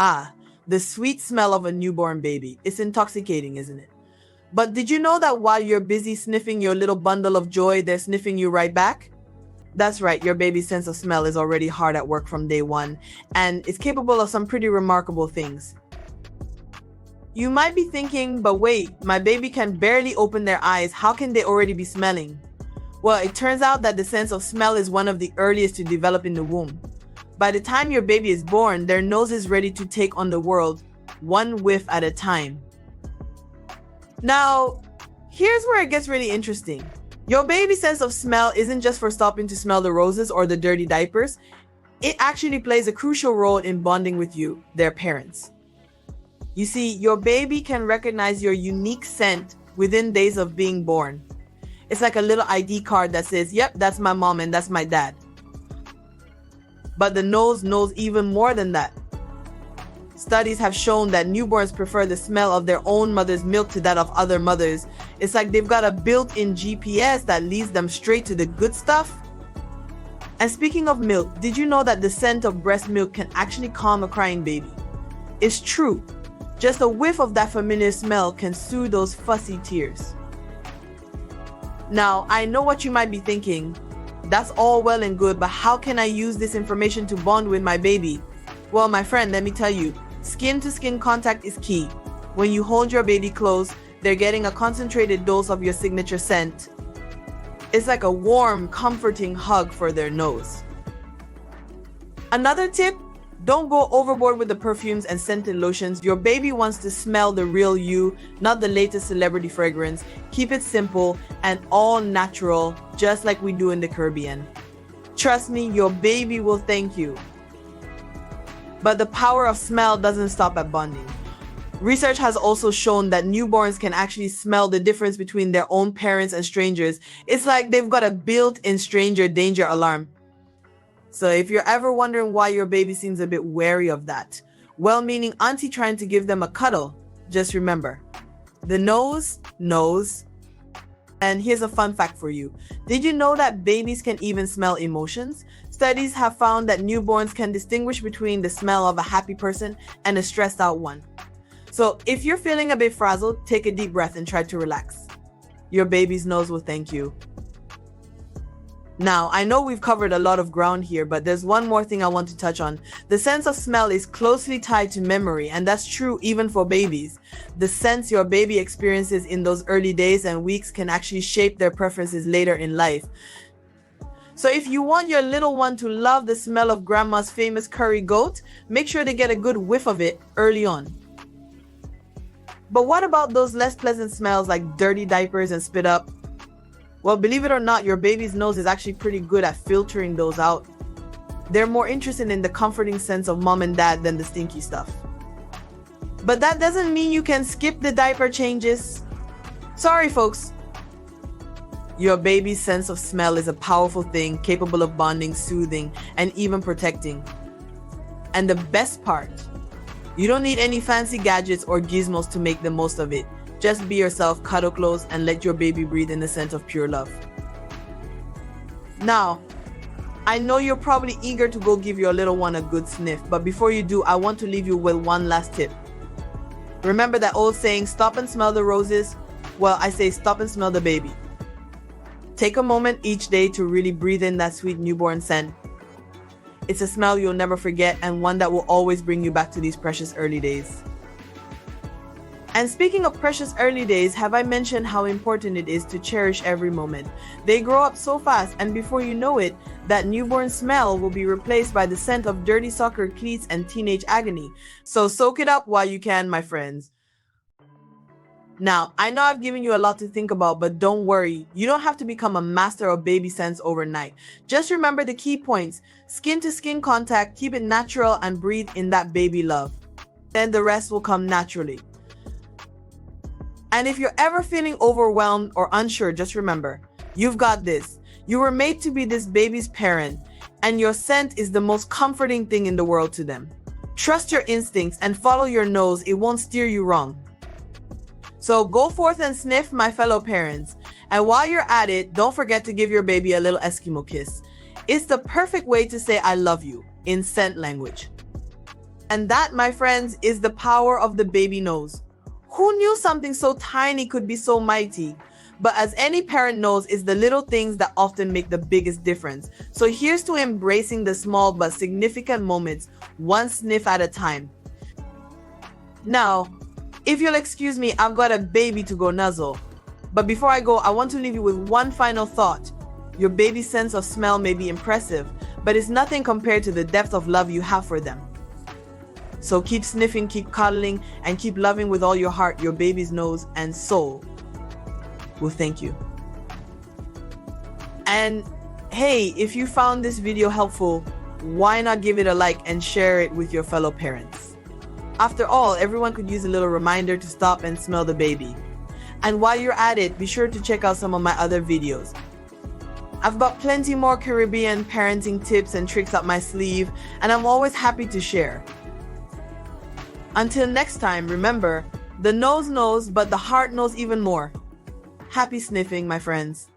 Ah, the sweet smell of a newborn baby. It's intoxicating, isn't it? But did you know that while you're busy sniffing your little bundle of joy, they're sniffing you right back? That's right, your baby's sense of smell is already hard at work from day one, and it's capable of some pretty remarkable things. You might be thinking, but wait, my baby can barely open their eyes. How can they already be smelling? Well, it turns out that the sense of smell is one of the earliest to develop in the womb. By the time your baby is born, their nose is ready to take on the world, one whiff at a time. Now, here's where it gets really interesting. Your baby's sense of smell isn't just for stopping to smell the roses or the dirty diapers. It actually plays a crucial role in bonding with you, their parents. You see, your baby can recognize your unique scent within days of being born. It's like a little ID card that says, yep, that's my mom and that's my dad. But the nose knows even more than that. Studies have shown that newborns prefer the smell of their own mother's milk to that of other mothers. It's like they've got a built-in GPS that leads them straight to the good stuff. And speaking of milk, did you know that the scent of breast milk can actually calm a crying baby? It's true. Just a whiff of that familiar smell can soothe those fussy tears. Now, I know what you might be thinking. That's all well and good, but how can I use this information to bond with my baby? Well, my friend, let me tell you, skin-to-skin contact is key. When you hold your baby close, they're getting a concentrated dose of your signature scent. It's like a warm, comforting hug for their nose. Another tip, don't go overboard with the perfumes and scented lotions. Your baby wants to smell the real you, not the latest celebrity fragrance. Keep it simple and all natural, just like we do in the Caribbean. Trust me, your baby will thank you. But the power of smell doesn't stop at bonding. Research has also shown that newborns can actually smell the difference between their own parents and strangers. It's like they've got a built-in stranger danger alarm. So if you're ever wondering why your baby seems a bit wary of that, well-meaning auntie trying to give them a cuddle, just remember, the nose knows. And here's a fun fact for you. Did you know that babies can even smell emotions? Studies have found that newborns can distinguish between the smell of a happy person and a stressed out one. So if you're feeling a bit frazzled, take a deep breath and try to relax. Your baby's nose will thank you. Now, I know we've covered a lot of ground here, but there's one more thing I want to touch on. The sense of smell is closely tied to memory, and that's true even for babies. The sense your baby experiences in those early days and weeks can actually shape their preferences later in life. So if you want your little one to love the smell of grandma's famous curry goat, make sure they get a good whiff of it early on. But what about those less pleasant smells like dirty diapers and spit up? Well, believe it or not, your baby's nose is actually pretty good at filtering those out. They're more interested in the comforting sense of mom and dad than the stinky stuff. But that doesn't mean you can skip the diaper changes. Sorry, folks. Your baby's sense of smell is a powerful thing, capable of bonding, soothing, and even protecting. And the best part, you don't need any fancy gadgets or gizmos to make the most of it. Just be yourself, cuddle close, and let your baby breathe in the scent of pure love. Now, I know you're probably eager to go give your little one a good sniff, but before you do, I want to leave you with one last tip. Remember that old saying, stop and smell the roses? Well, I say stop and smell the baby. Take a moment each day to really breathe in that sweet newborn scent. It's a smell you'll never forget and one that will always bring you back to these precious early days. And speaking of precious early days, have I mentioned how important it is to cherish every moment? They grow up so fast, and before you know it, that newborn smell will be replaced by the scent of dirty soccer cleats and teenage agony. So soak it up while you can, my friends. Now, I know I've given you a lot to think about, but don't worry. You don't have to become a master of baby scents overnight. Just remember the key points. Skin to skin contact, keep it natural, and breathe in that baby love. Then the rest will come naturally. And if you're ever feeling overwhelmed or unsure, just remember, you've got this. You were made to be this baby's parent, and your scent is the most comforting thing in the world to them. Trust your instincts and follow your nose. It won't steer you wrong. So go forth and sniff, my fellow parents. And while you're at it, don't forget to give your baby a little Eskimo kiss. It's the perfect way to say I love you in scent language. And that, my friends, is the power of the baby nose. Who knew something so tiny could be so mighty? But as any parent knows, it's the little things that often make the biggest difference. So here's to embracing the small but significant moments, one sniff at a time. Now, if you'll excuse me, I've got a baby to go nuzzle. But before I go, I want to leave you with one final thought. Your baby's sense of smell may be impressive, but it's nothing compared to the depth of love you have for them. So keep sniffing, keep cuddling, and keep loving with all your heart. Your baby's nose and soul will thank you. And hey, if you found this video helpful, why not give it a like and share it with your fellow parents? After all, everyone could use a little reminder to stop and smell the baby. And while you're at it, be sure to check out some of my other videos. I've got plenty more Caribbean parenting tips and tricks up my sleeve, and I'm always happy to share. Until next time, remember, the nose knows, but the heart knows even more. Happy sniffing, my friends.